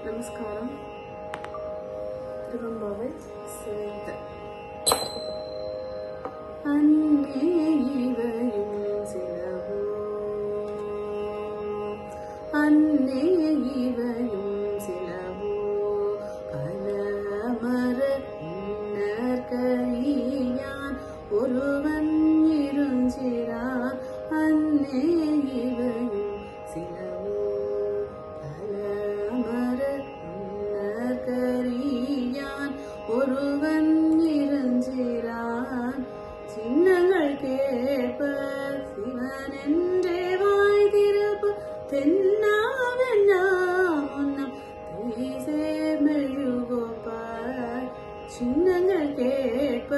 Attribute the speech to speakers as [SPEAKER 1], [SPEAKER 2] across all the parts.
[SPEAKER 1] நமஸ்காரம். திருவம்பாவை 7th. அன்னே இவையும் சிலவோ, அன்னே இவையும் சிலவோ, பலமர கரியான் ஒருவன் இருஞ்சிறான். அன்னே இவையும் சிலவோ, பலமர கரியான் ஒருவன் இருஞ்சிறான். சின்னங்கள் கேட்ப சிவன் என்றே வாய் திறப்பு, தென்னாவெல்லாம் உன்னம் தைசே மெழுகோப்பாய். சின்னங்கள் கேட்ப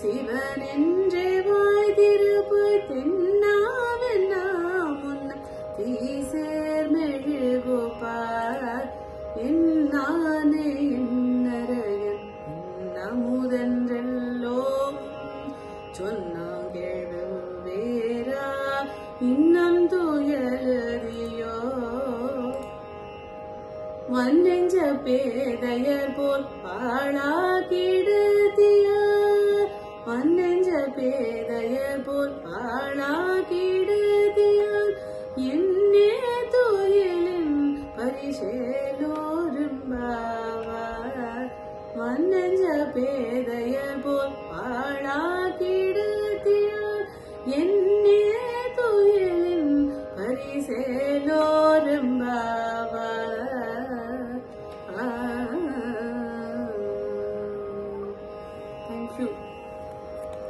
[SPEAKER 1] சிவன் என்றே வாய் திறப்பு, தென்னாவெல்லாம் உன்னம் தைசேர் மெழுகோப்பாய். என்னானே என்னரையன் என்னமுதென்றெல்லோ சொன்னாங்கேழு வேரா இன்னம் துயலறியோ. வன்னெஞ்ச பேதையர் போல் பாழாகிடுதியார், வன்னெஞ்ச பேதையர் போல் பாழாகிடுதியார். என்னே துயிலின் பரிசேலோரும்பாவார். வன்னெஞ்ச பேதையர் போல் பாழாகிடுதியார்.